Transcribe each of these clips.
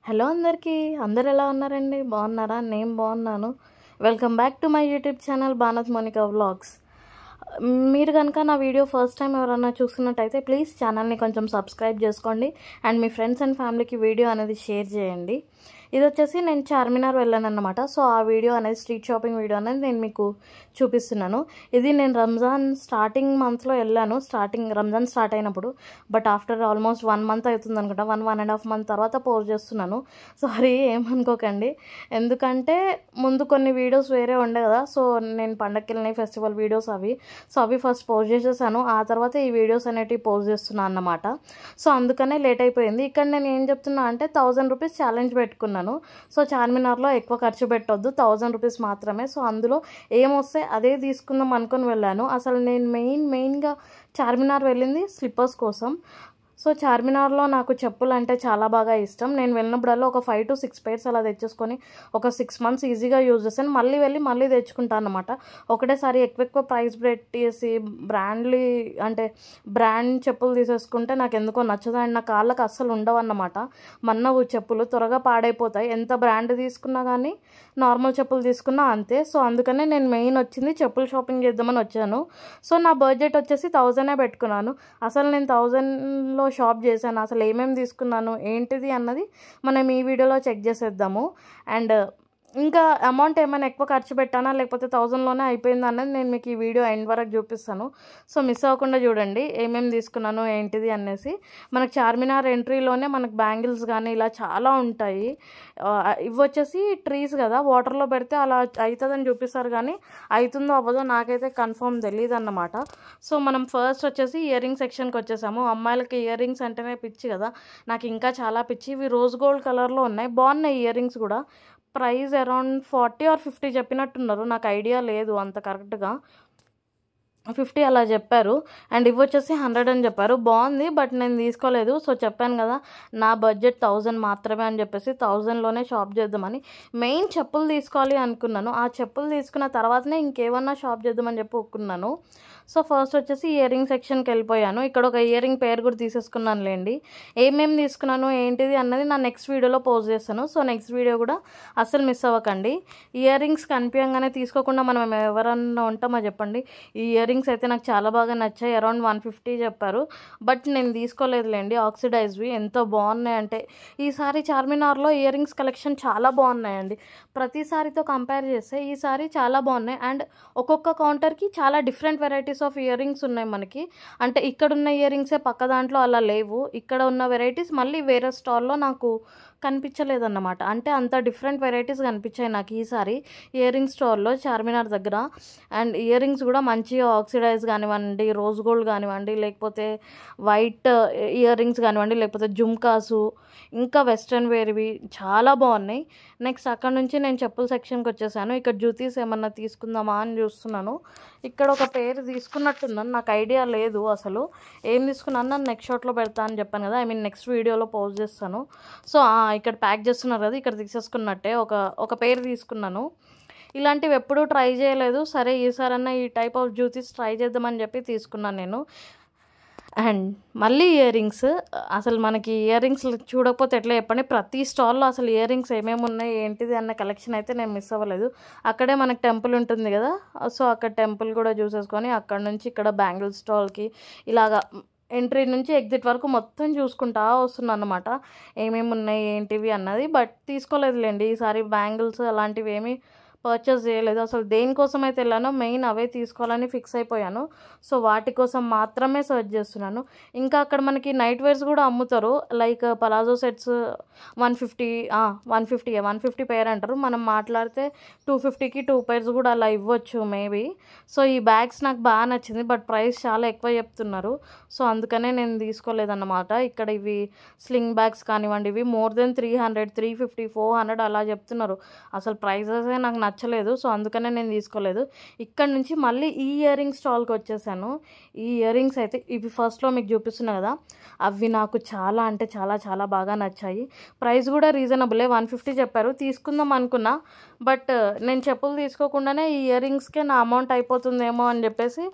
Hello అందరికీ అందరు ఎలా ఉన్నారండి? బాగున్నారా? నేను బాగున్నాను. Welcome back to my YouTube channel భానత్ మోనికా వ్లాగ్స్. మీరు కనుక నా వీడియో ఫస్ట్ టైం ఎవరైనా చూస్తున్నట్టయితే ప్లీజ్ ఛానల్ని కొంచెం సబ్స్క్రైబ్ చేసుకోండి అండ్ మీ ఫ్రెండ్స్ అండ్ ఫ్యామిలీకి వీడియో అనేది షేర్ చేయండి. ఇది వచ్చేసి నేను చార్మినార్ వెళ్ళాను అన్నమాట. సో ఆ వీడియో అనేది స్ట్రీట్ షాపింగ్ వీడియో అనేది నేను మీకు చూపిస్తున్నాను. ఇది నేను రంజాన్ స్టార్టింగ్ మంత్లో వెళ్ళాను, రంజాన్ స్టార్ట్ అయినప్పుడు. బట్ ఆఫ్టర్ ఆల్మోస్ట్ 1 మంత్ అవుతుంది అనుకుంటా, 1.5 మంత్ తర్వాత పోస్ట్ చేస్తున్నాను. సారీ ఏమనుకోకండి, ఎందుకంటే ముందు కొన్ని వీడియోస్ వేరే ఉండే కదా. సో నేను పండగకి వెళ్ళిన ఫెస్టివల్ వీడియోస్ అవి ఫస్ట్ పోస్ట్ చేసేసాను. ఆ తర్వాత ఈ వీడియోస్ అనేటివి పోస్ట్ చేస్తున్నాను అన్నమాట. సో అందుకనే లేట్ అయిపోయింది. ఇక్కడ నేను ఏం చెప్తున్నా అంటే 1000 రూపీస్ ఛాలెంజ్ పెట్టుకున్నాను. సో చార్మినార్లో ఎక్కువ ఖర్చు పెట్టొద్దు, 1000 రూపీస్ మాత్రమే. సో అందులో ఏమొస్తే అదే తీసుకుందాం అనుకుని వెళ్ళాను. అసలు నేను మెయిన్గా చార్మినార్ వెళ్ళింది స్లిప్పర్స్ కోసం. సో చార్మినార్లో నాకు చెప్పులు అంటే చాలా బాగా ఇష్టం. నేను వెళ్ళినప్పుడల్లా ఒక 5 to 6 pairs అలా తెచ్చేసుకొని ఒక 6 months ఈజీగా యూజ్ చేస్తాను. మళ్ళీ తెచ్చుకుంటాను అనమాట. ఒకటేసారి ఎక్కువ ప్రైస్ పెట్టేసి బ్రాండ్ చెప్పులు తీసేసుకుంటే నాకు ఎందుకో నచ్చదు అండ్ నా కాళ్ళకి అస్సలు ఉండవన్నమాట. మన్నవు చెప్పులు త్వరగా పాడైపోతాయి. ఎంత బ్రాండ్ తీసుకున్నా కానీ నార్మల్ చెప్పులు తీసుకున్నా అంతే. సో అందుకనే నేను మెయిన్ వచ్చింది చెప్పులు షాపింగ్ చేద్దామని వచ్చాను. సో నా బడ్జెట్ వచ్చేసి 1000 పెట్టుకున్నాను. అసలు నేను 1000లో షాప్ చేశాను. అసలు ఏమేమి తీసుకున్నాను ఏంటిది అన్నది మనం ఈ వీడియోలో చెక్ చేసేద్దాము. అండ్ ఇంకా అమౌంట్ ఏమైనా ఎక్కువ ఖర్చు పెట్టానా లేకపోతే 1000లోనే అయిపోయింది అన్నది నేను మీకు ఈ వీడియో ఎండ్ వరకు చూపిస్తాను. సో మిస్ అవ్వకుండా చూడండి ఏమేమి తీసుకున్నాను ఏంటిది అనేసి. మనకు చార్మినార్ ఎంట్రీలోనే మనకు బ్యాంగిల్స్ కానీ ఇలా చాలా ఉంటాయి. ఇవి వచ్చేసి ట్రీస్ కదా, వాటర్లో పెడితే అలా అవుతుందని చూపిస్తారు కానీ అవుతుందో అవ్వదో నాకైతే కన్ఫర్మ్ తెలియదు అన్నమాట. సో మనం ఫస్ట్ వచ్చేసి ఇయర్ రింగ్ సెక్షన్కి వచ్చేసాము. అమ్మాయిలకి ఇయర్ రింగ్స్ అంటేనే పిచ్చి కదా, నాకు ఇంకా చాలా పిచ్చి. ఇవి రోజ్ గోల్డ్ కలర్లో ఉన్నాయి, బాగున్నాయి ఇయర్ రింగ్స్ కూడా. ప్రైస్ అరౌండ్ 40 or 50 చెప్పినట్టున్నారు, నాకు ఐడియా లేదు అంత కరెక్ట్గా. 50 అలా చెప్పారు. అండ్ ఇవి వచ్చేసి 100 అని చెప్పారు. బాగుంది బట్ నేను తీసుకోలేదు. సో చెప్పాను కదా నా బడ్జెట్ 1000 మాత్రమే అని చెప్పేసి 1000లోనే షాప్ చేద్దామని మెయిన్ చెప్పులు తీసుకోవాలి అనుకున్నాను. ఆ చెప్పులు తీసుకున్న తర్వాతనే ఇంకేమన్నా షాప్ చేద్దామని చెప్పి ఒప్పుకున్నాను. సో ఫస్ట్ వచ్చేసి ఇయర్ రింగ్ సెక్షన్కి వెళ్ళిపోయాను. ఇక్కడ ఒక ఇయర్ రింగ్ పేర్ కూడా తీసేసుకున్నాను లేండి. ఏమేమి తీసుకున్నాను ఏంటిది అన్నది నా నెక్స్ట్ వీడియోలో పోస్ట్ చేస్తాను. సో నెక్స్ట్ వీడియో కూడా అస్సలు మిస్ అవ్వకండి. ఇయర్ రింగ్స్ కనిపించగానే తీసుకోకుండా మనం ఎవరన్నా ఉంటామో చెప్పండి. ఈ ఇయర్ రింగ్స్ అయితే నాకు చాలా బాగా నచ్చాయి. అరౌండ్ 150 చెప్పారు బట్ నేను తీసుకోలేదులేండి. ఆక్సిడైజ్వి ఎంత బాగున్నాయంటే ఈసారి చార్మినార్లో ఇయర్ రింగ్స్ కలెక్షన్ చాలా బాగున్నాయండి. ప్రతిసారితో కంపేర్ చేస్తే ఈసారి చాలా బాగున్నాయి. అండ్ ఒక్కొక్క కౌంటర్కి చాలా different varieties of ear rings ఉన్నాయి మనకి. అంటే ఇక్కడున్న ఇయర్ రింగ్సే పక్క దాంట్లో అలా లేవు. ఇక్కడ ఉన్న వెరైటీస్ మళ్ళీ వేరే స్టాల్లో నాకు కనిపించలేదన్నమాట. అంటే అంత డిఫరెంట్ వెరైటీస్ కనిపించాయి నాకు ఈసారి ఇయర్ రింగ్ స్టోర్లో చార్మినార్ దగ్గర. అండ్ ఇయర్ రింగ్స్ కూడా మంచిగా ఆక్సిడైజ్ కానివ్వండి, రోజ్ గోల్డ్ కానివ్వండి, లేకపోతే వైట్ ఇయర్ రింగ్స్ కానివ్వండి, లేకపోతే జుమ్కాసు, ఇంకా వెస్ట్రన్ వేర్వి చాలా బాగున్నాయి. నెక్స్ట్ అక్కడ నుంచి నేను చెప్పుల సెక్షన్కి వచ్చేసాను. ఇక్కడ జ్యూతీస్ ఏమన్నా తీసుకుందామా అని చూస్తున్నాను. ఇక్కడ ఒక పేరు తీసుకున్నట్టున్నాను, నాకు ఐడియా లేదు అసలు ఏం తీసుకున్నాను. నన్ను నెక్స్ట్ షాట్లో పెడతా అని చెప్పాను కదా, నెక్స్ట్ వీడియోలో పోస్ట్ చేస్తాను. సో ఇక్కడ ప్యాక్ చేస్తున్నారు కదా, ఇక్కడ తీసేసుకున్నట్టే ఒక పేరు తీసుకున్నాను. ఇలాంటివి ఎప్పుడూ ట్రై చేయలేదు. సరే ఈసారన్నా ఈ టైప్ ఆఫ్ జ్యూతీస్ ట్రై చేద్దామని చెప్పి తీసుకున్నాను నేను. అండ్ మళ్ళీ ఇయర్ రింగ్స్, అసలు మనకి ఇయర్ రింగ్స్ చూడకపోతే ఎట్లా చెప్పండి. ప్రతి స్టాల్లో అసలు ఇయర్ రింగ్స్ ఏమేమి ఉన్నాయి ఏంటిది అన్న కలెక్షన్ అయితే నేను మిస్ అవ్వలేదు. అక్కడే మనకి టెంపుల్ ఉంటుంది కదా, సో అక్కడ టెంపుల్ కూడా చూసేసుకొని అక్కడ నుంచి ఇక్కడ బ్యాంగిల్ స్టాల్కి ఇలాగా ఎంట్రీ నుంచి ఎగ్జిట్ వరకు మొత్తం చూసుకుంటా వస్తున్నాను అన్నమాట ఏమేమి ఉన్నాయి ఏంటివి అన్నది. బట్ తీసుకోలేదులేండి ఈసారి బ్యాంగిల్స్ అలాంటివి ఏమీ పర్చేస్ చేయలేదు. అసలు దేనికోసం అయితే వెళ్ళానో మెయిన్ అవే తీసుకోవాలని ఫిక్స్ అయిపోయాను. సో వాటి కోసం మాత్రమే సర్చ్ చేస్తున్నాను. ఇంకా అక్కడ మనకి నైట్ వేర్స్ కూడా అమ్ముతారు. లైక్ పలాజో సెట్స్ 150 పేర్ అంటారు. మనం మాట్లాడితే 250కి 2 pairs కూడా అలా ఇవ్వచ్చు మేబీ. సో ఈ బ్యాగ్స్ నాకు బాగా నచ్చింది బట్ ప్రైస్ చాలా ఎక్కువ చెప్తున్నారు. సో అందుకనే నేను తీసుకోలేదన్నమాట. ఇక్కడ ఇవి స్లింగ్ బ్యాగ్స్ కానివ్వండి, ఇవి more than 300, 350, 400 అలా చెప్తున్నారు. అసలు ప్రైజెసే నాకు నచ్చలేదు. సో అందుకనే నేను తీసుకోలేదు. ఇక్కడ నుంచి మళ్ళీ ఈ ఇయర్ రింగ్ స్టాల్కి వచ్చేసాను. ఈ ఇయర్ రింగ్స్ అయితే ఇవి ఫస్ట్లో మీకు చూపిస్తున్నా కదా, అవి నాకు చాలా అంటే చాలా చాలా బాగా నచ్చాయి. ప్రైస్ కూడా రీజనబులే, 150 చెప్పారు. తీసుకుందాం అనుకున్నా బట్ నేను చెప్పులు తీసుకోకుండానే ఈ ఇయర్ రింగ్స్కే నా అమౌంట్ అయిపోతుందేమో అని చెప్పేసి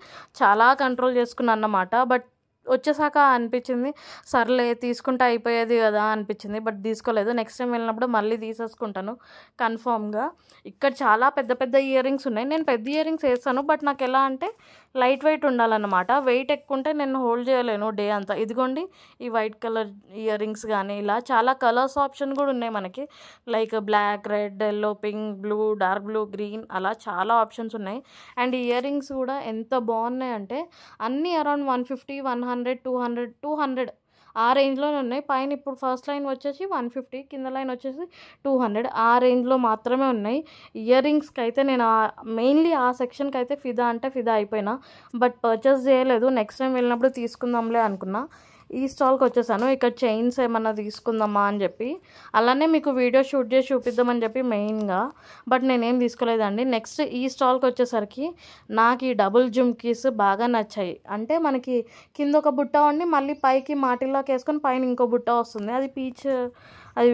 చాలా కంట్రోల్ చేసుకున్నాను అన్నమాట. బట్ వచ్చేసాక అనిపించింది సర్లే తీసుకుంటే అయిపోయేది కదా అనిపించింది. బట్ తీసుకోలేదు. నెక్స్ట్ టైం వెళ్ళినప్పుడు మళ్ళీ తీసేసుకుంటాను కన్ఫామ్గా. ఇక్కడ చాలా పెద్ద పెద్ద ఇయర్ రింగ్స్ ఉన్నాయి. నేను పెద్ద ఇయర్ రింగ్స్ వేస్తాను, బట్ నాకు ఎలా అంటే లైట్ వెయిట్ ఉండాలన్నమాట. వెయిట్ ఎక్కువ ఉంటే నేను హోల్డ్ చేయలేను డే అంతా. ఇదిగోండి ఈ వైట్ కలర్ ఇయర్ రింగ్స్ కానీ ఇలా చాలా కలర్స్ ఆప్షన్ కూడా ఉన్నాయి మనకి. Like black, red, yellow, pink, blue, dark blue, green అలా చాలా ఆప్షన్స్ ఉన్నాయి. అండ్ ఇయర్ రింగ్స్ కూడా ఎంత బాగున్నాయి అంటే అన్నీ అరౌండ్ 150, 100, 200 ఆ రేంజ్లోనే ఉన్నాయి. పైన ఇప్పుడు ఫస్ట్ లైన్ వచ్చేసి 150, కింద లైన్ వచ్చేసి 200 ఆ రేంజ్లో మాత్రమే ఉన్నాయి. ఇయర్ రింగ్స్కి అయితే నేను మెయిన్లీ ఆ సెక్షన్కి అయితే ఫిదా అంటే ఫిదా అయిపోయినా. బట్ పర్చేస్ చేయలేదు. నెక్స్ట్ టైం వెళ్ళినప్పుడు తీసుకుందాంలే అనుకున్నా. ఈ స్టాల్కి వచ్చేసాను. ఇక్కడ చైన్స్ ఏమన్నా తీసుకుందామా అని చెప్పి, అలానే మీకు వీడియో షూట్ చేసి చూపిద్దామని చెప్పి మెయిన్గా. బట్ నేనేం తీసుకోలేదండి. నెక్స్ట్ ఈ స్టాల్కి వచ్చేసరికి నాకు ఈ డబుల్ జుమ్కీస్ బాగా నచ్చాయి. అంటే మనకి కింద ఒక బుట్ట ఉండి మళ్ళీ పైకి మాటిల్లోకి వేసుకొని పైన ఇంకో బుట్ట వస్తుంది. అది పీచ్, అది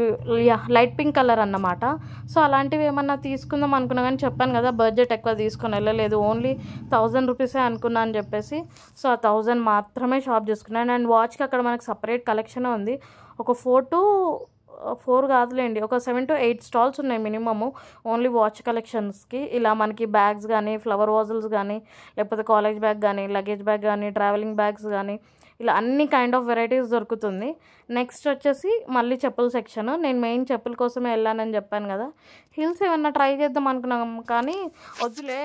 లైట్ పింక్ కలర్ అన్నమాట. సో అలాంటివి ఏమన్నా తీసుకుందాం అనుకున్నా, కానీ చెప్పాను కదా బడ్జెట్ ఎక్కువ తీసుకొని వెళ్ళలేదు. ఓన్లీ 1000 రూపీసే అనుకున్నా అని చెప్పేసి సో ఆ 1000 మాత్రమే షాప్ చేసుకున్నాను. అండ్ వాచ్కి అక్కడ మనకు సపరేట్ కలెక్షన్ ఉంది. ఒక 4 కాదులేండి, ఒక 7 to 8 స్టాల్స్ ఉన్నాయి మినిమము ఓన్లీ వాచ్ కలెక్షన్స్కి. ఇలా మనకి బ్యాగ్స్ కానీ, ఫ్లవర్ వాజల్స్ కానీ, లేకపోతే కాలేజ్ బ్యాగ్ కానీ, లగేజ్ బ్యాగ్ కానీ, ట్రావెలింగ్ బ్యాగ్స్ కానీ, ఇలా అన్ని కైండ్ ఆఫ్ వెరైటీస్ దొరుకుతుంది. నెక్స్ట్ వచ్చేసి మళ్ళీ చెప్పుల సెక్షన్. నేను మెయిన్ చెప్పుల కోసమే వెళ్ళానని చెప్పాను కదా. హిల్స్ ఏమన్నా ట్రై చేద్దాం అనుకున్నాం, కానీ వద్దులే,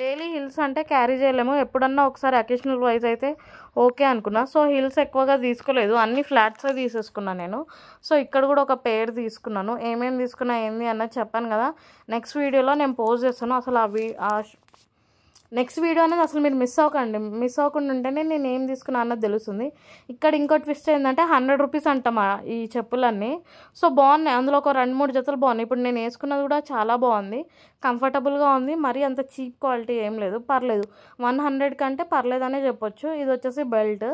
డైలీ హిల్స్ అంటే క్యారీ చేయలేము. ఎప్పుడన్నా ఒకసారి అకేషనల్ వైజ్ అయితే ఓకే అనుకున్నా. సో హిల్స్ ఎక్కువగా తీసుకోలేదు, అన్ని ఫ్లాట్సే తీసేసుకున్నాను నేను. సో ఇక్కడ కూడా ఒక పేర్ తీసుకున్నాను. ఏమేమి తీసుకున్నా ఏంది అన్నది చెప్పాను కదా. నెక్స్ట్ వీడియోలో నేను పోస్ట్ చేస్తాను. అసలు నెక్స్ట్ వీడియో అనేది అసలు మీరు మిస్ అవ్వకుండా ఉంటేనే నేను ఏం తీసుకున్నా అన్నది తెలుస్తుంది. ఇక్కడ ఇంకో ట్విస్ట్ ఏంటంటే 100 రూపీస్ అంటామా ఈ చెప్పులన్నీ. సో బాగున్నాయి. అందులో ఒక 2-3 జతలు బాగున్నాయి. ఇప్పుడు నేను వేసుకున్నది కూడా చాలా బాగుంది, కంఫర్టబుల్గా ఉంది. మరీ అంత చీప్ క్వాలిటీ ఏం లేదు, పర్లేదు. 100 కంటే పర్లేదనే చెప్పొచ్చు. ఇది వచ్చేసి బెల్ట్.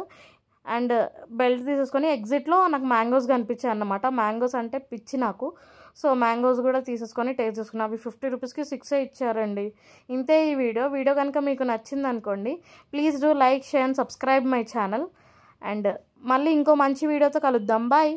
అండ్ బెల్ట్ తీసేసుకొని ఎగ్జిట్లో నాకు మ్యాంగోస్ కనిపించాయి అన్నమాట. మ్యాంగోస్ అంటే పిచ్చి నాకు. సో మ్యాంగోస్ కూడా తీసేసుకొని టేస్ట్ చేసుకున్నాను. అవి 50 రూపీస్కి 6 ఇచ్చారండి. ఇంతే ఈ వీడియో కనుక మీకు నచ్చింది అనుకోండి, please do like, share and subscribe my channel. And మళ్ళీ ఇంకో మంచి వీడియోతో కలుద్దాం. బాయ్.